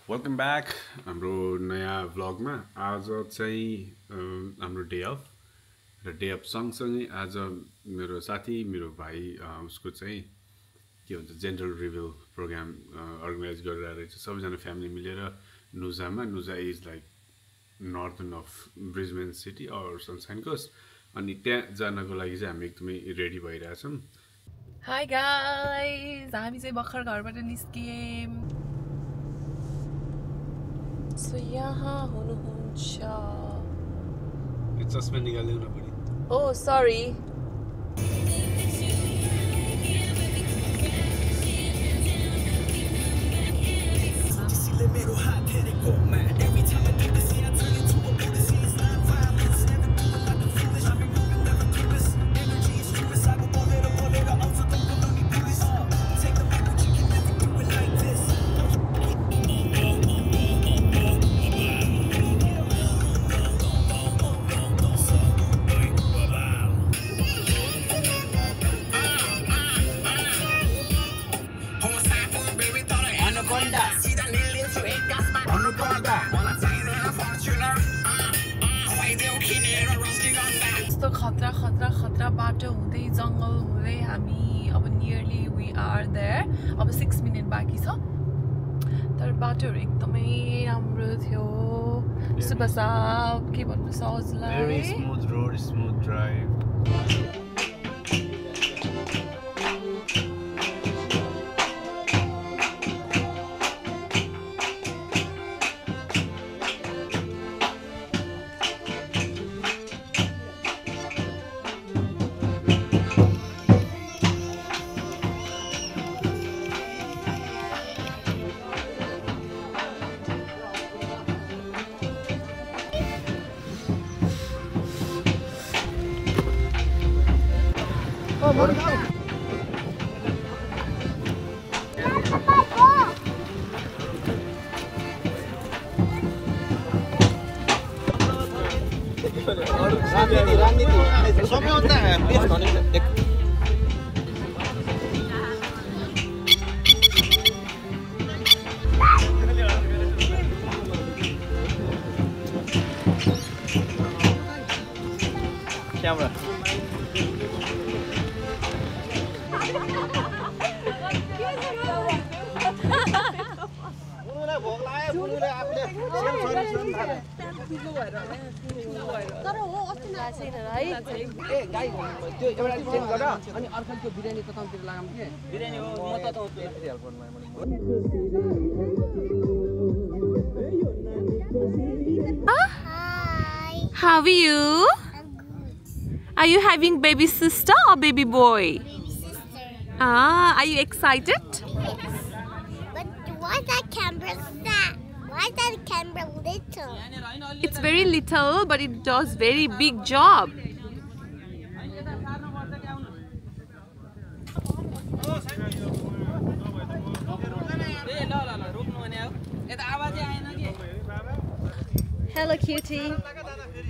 Welcome back हाम्रो नयाँ भ्लगमा आज चाहिँ हाम्रो डे अफ र डे अफ सँगसँगै आज मेरो साथी मेरो भाइ उसको चाहिँ के भन्छ जेन्डर रिभिल प्रोग्राम अर्गनाइज गरेर रहेछ सबैजना फ्यामिली मिलेर नुजामा Noosa is like northern of Brisbane city or Sunshine Coast अनि त्यहाँ जानको लागि चाहिँ हामी एकदमै रेडी भइरहेछौँ हाई गाइज हामी चाहिँ भर्खर घरबाट निस्कियौँ सो यहाँ हुनुहुन्छ चस्मा निकाल्दैन पनि ओ सरी यस्तो खतरा खतरा खतरा बाटो हुँदै जङ्गल हुँदै हामी अब नियरली वी आर देयर अब 6 मिनट बाँकी छ तर बाटोहरू एकदमै राम्रो थियो सुबह साहब के भन्नु सजिलो very smooth road smooth drive Camera. How are you? Are you having baby sister or baby boy? Baby sister. Ah, are you excited? Yes. But why that camera fat? Why that camera little? It's very little, but it does very big job. Hello cutie.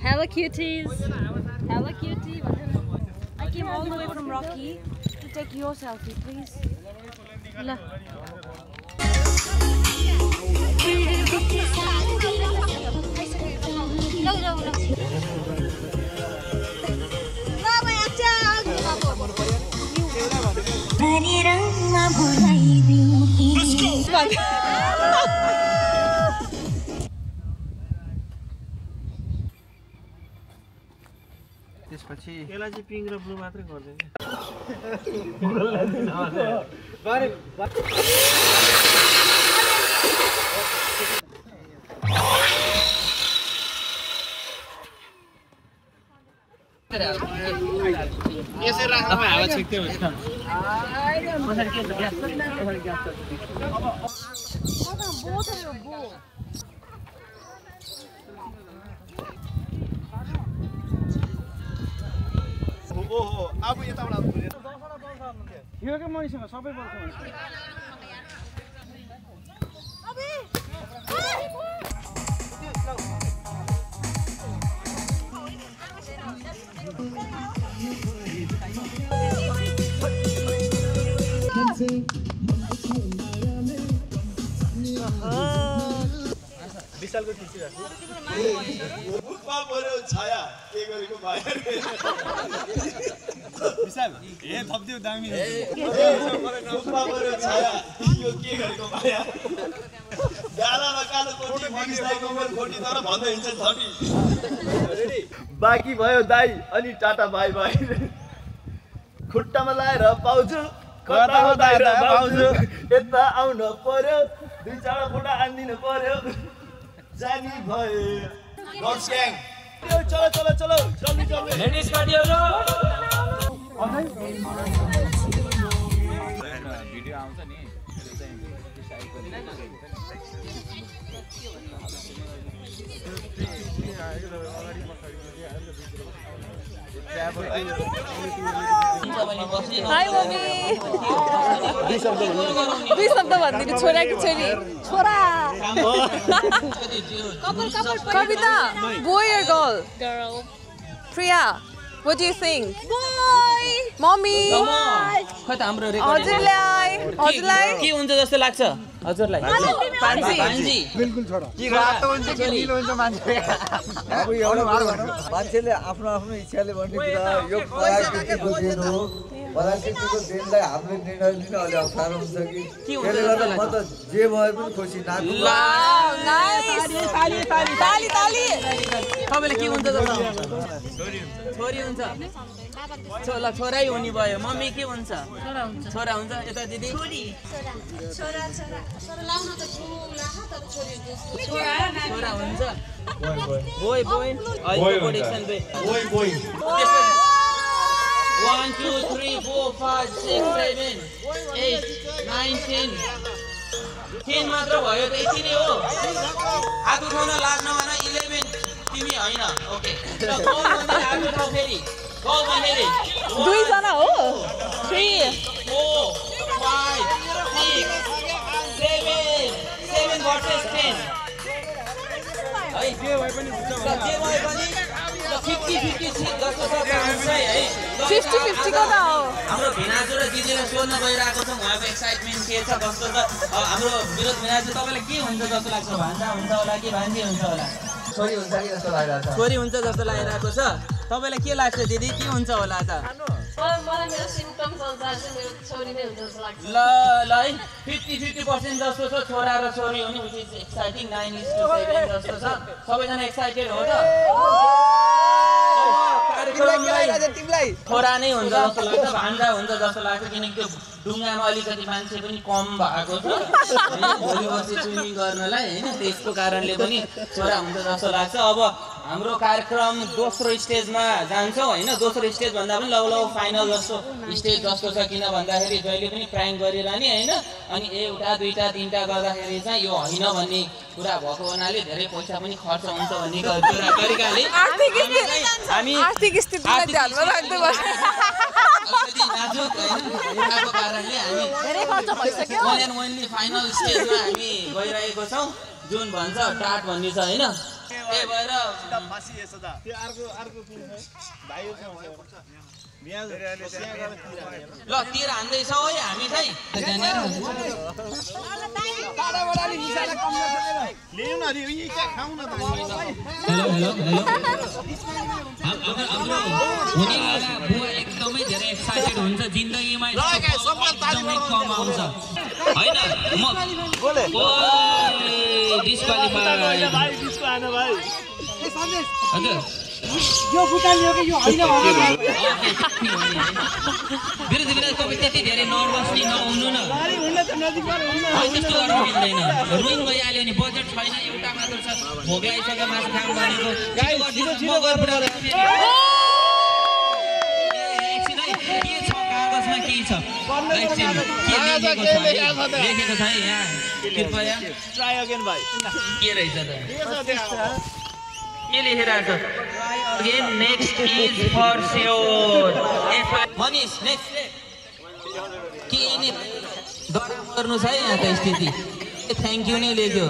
Hello cuties. Hello cutie. I came all the way from Rocky to take your selfie, please. Look. त्यसपछि यसलाई चाहिँ pink र blue मात्रै गर्दैन यसै राख्नुमा हावा छिक्थ्यो ओहो अब यताबाट यो के मनिसँग सबै बोल्छ विशालको खिचिरहेको मुखमा पर्यो छाया के गरेको भाइ विशाल ए थप्दियो दामी मुखमा पर्यो छाया यो के गरेको भाया गालामा कालो कोटी मनिसदाइको उमेर खोटी तर भन्दै हिँड्छ थटी बाँकी भयो दाइ अनि टाटा बाई बाई खुट्टामा लाएर पाउँछु कता हुँदैन पाउँछु यता आउन पर्यो 2-4 फोटा आनिदिनु पर्यो जानी भए गन्स ग्याङ चलो चलो चलो जल्दी जल्दी लेडिज पार्टीहरु भिडियो आउँछ नि हाय मम्मी दुई शब्द भन्दिनु छोरा कि छोरी छोरा कविता boy or girl Priya what do you think boy mommy खै त हाम्रो हजुरलाई के हुन्छ जस्तो लाग्छ हजुरलाई पान्जी बिल्कुल छोरा के रातो हुन्छ के नीलो हुन्छ मान्छे अब एउटा मान्छेले आफ्नो आफ्नो इच्छाले भन्ने कुरा यो पराकृतिको देन हो पराकृतिको देनलाई हामीले निर्णय लिन अलि अप्ठ्यारो हुन्छ कि त्यसले गर्दा म त जे भए पनि खुसी नाच्नु ताली ताली तपाईले के हुन्छ जस्तो छोरी हुन्छ छोरा छोरै हुने भयो मम्मी के हुन्छ छोरा हुन्छ यता दिदी छोरा लाउन त छोरा हुन्छ बोय बोय अहिले प्रोडक्सन बे बोय 1 2 3 4 5 6 7 8 9 10 10 मात्र भयो त यति नै हो हात उठाउन लाग्न भएन 11 तिमी हैन ओके ल कौन भन्दै हात उठाउ फेरि कौ भन्दै दुई जना हो 3 4 5 6 7 versus 10 है के भए पनि हुन्छ जे भए पनि 50-50 जस्तो छ चान्स है 50-50 को त हो हाम्रो भिनाजु र दिदीलाई सोध्न गइरहेको छौँ उहाँको एक्साइटमेन्ट के छ कस्तो छ हाम्रो विरोध भिनाजु तपाईँलाई के हुन्छ जस्तो लाग्छ भान्जा हुन्छ होला कि भान्जी हुन्छ होला छोरी हुन्छ कि जस्तो लागिरहेको छ छोरी हुन्छ जस्तो लागिरहेको छ तपाईँलाई के लाग्छ दिदी के हुन्छ होला त ल ल है 50-50% जस्तो छ छोरा र छोरी हुने विच इज एक्साइटिङ 9:7 जस्तो छ सबैजना एक्साइटेड हो त तिमीलाई छोरा नै हुन्छ जस्तो लाग्छ भान्जा हुन्छ जस्तो लाग्छ किनकि त्यो डुङ्गामा अलिकति मान्छे पनि कम भएको छ भोलि पर्सि स्विमिङ गर्नलाई होइन त्यसको कारणले पनि छोरा हुन्छ जस्तो लाग्छ अब हाम्रो कार्यक्रम दोस्रो स्टेजमा जान्छौँ होइन दोस्रो स्टेज भन्दा पनि लौ फाइनल जस्तो स्टेज जस्तो छ किन भन्दाखेरि जहिले पनि प्राङ्क गरिरहने होइन अनि एउटा दुईटा तिनटा गर्दाखेरि चाहिँ यो होइन भन्ने कुरा भएको हुनाले धेरै पैसा पनि खर्च हुन्छ भन्ने तरिकाले हामी आर्थिक स्थितिलाई ध्यानमा राख्दै नाजुक होइन कारणले हामी धेरै खर्च भइसक्यो वान एन्ड ओन्ली फाइनल स्टेजमा हामी गइरहेको छौँ जुन भन्छ टाट भन्ने छ होइन त्यही भएर फाँसी यसो त्यो अर्को किन भाइयो ल तिर हान्दैछौँ है हामी चाहिँ ल्याउन अरे यी के खाउँ न त हेलो हाम्रो हुनेवाला बुवा एकदमै धेरै एक्साइटेड हुन्छ जिन्दगीमा एकदमै कम आउँछ होइन म हजुर यो फुटालियो कि यो होइन विरुद्ध तपाईँ त्यति धेरै नर्भस नि नहुनु न त्यस्तो गर्नु मिल्दैन रुइन भइहाल्यो नि बजेट छैन एउटा मात्र छ भोग लगाइसक्यो मासु खाम भनेको के छ कागजमा के छ लेखेको छ है यहाँ कृपया ट्राई अगेन भाइ के रहेछ त के लेखिरहेको छ again next is for sure Manish next के नि गर्नु छ है यहाँ त स्थिति थ्याङ्क यू नै लेख्यो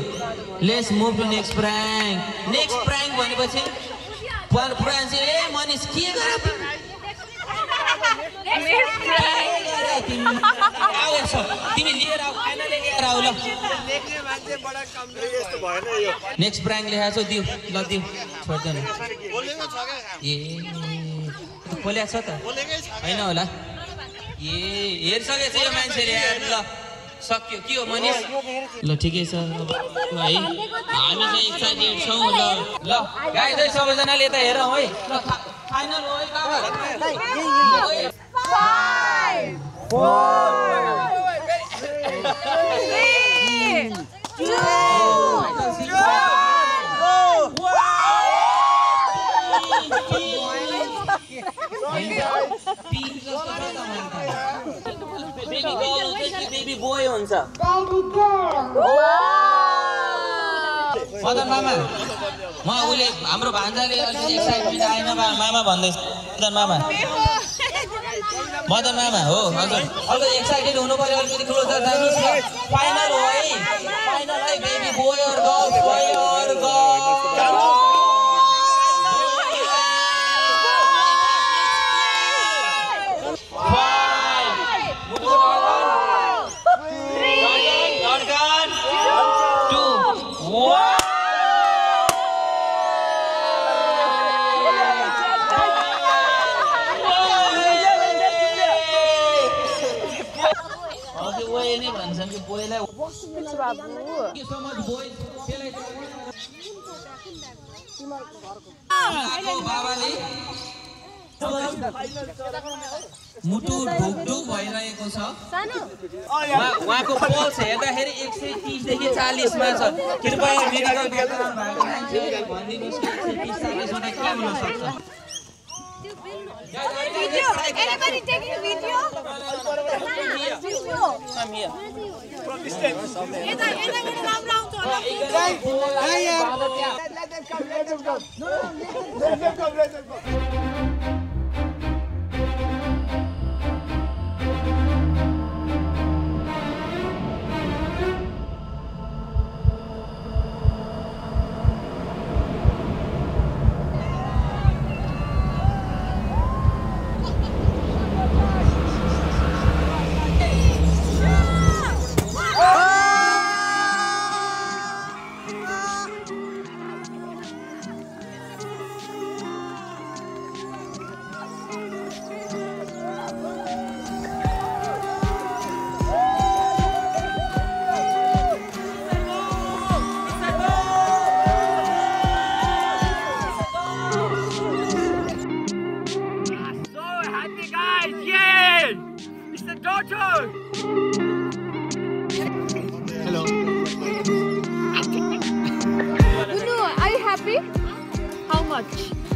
let's move to next prank भनेपछि मनिष के गर तिमी लिएर आऊ खानाले लिएर आऊ ल नेक्स्ट ब्रान्ड लेखाएको छौ दिउ ल दिउ छोड्दैन ए खोलेको छ त होइन होला ए हेरिसकेछ यो मान्छेले ल सक्यो के हो मनिष ल ठिकै छ है हामी चाहिँ एक्साइटेड छौँ ल गाइज है सबैजनाले यता हेरौँ है ल फाइनल हो है 5 4 3 2 बेबी बोय हुन्छ मदन मामा म उसले हाम्रो भान्जाले अलिकति एक्साइटमेन्ट आएन मामा भन्दैछ मदन मामा हो हजुर अलिकति एक्साइटेड हुनु पर्यो अलिकति क्लोजर जानुहोस् न फाइनल हो है फाइनल है बेबी बोय और गर्ल बाबाले मुटु ढुकढुक भइरहेको छ उहाँको पल्स हेर्दाखेरि 130 देखि 40 मा छ कृपया मेडिकल ब्याकग्राउन्ड भएको मान्छे भनिदिनुस् कि 130 40 के हुन सक्छ Anybody taking a video? Come here. From distance. Let them come. Let them come. Hello. Gunu, are you happy? How much?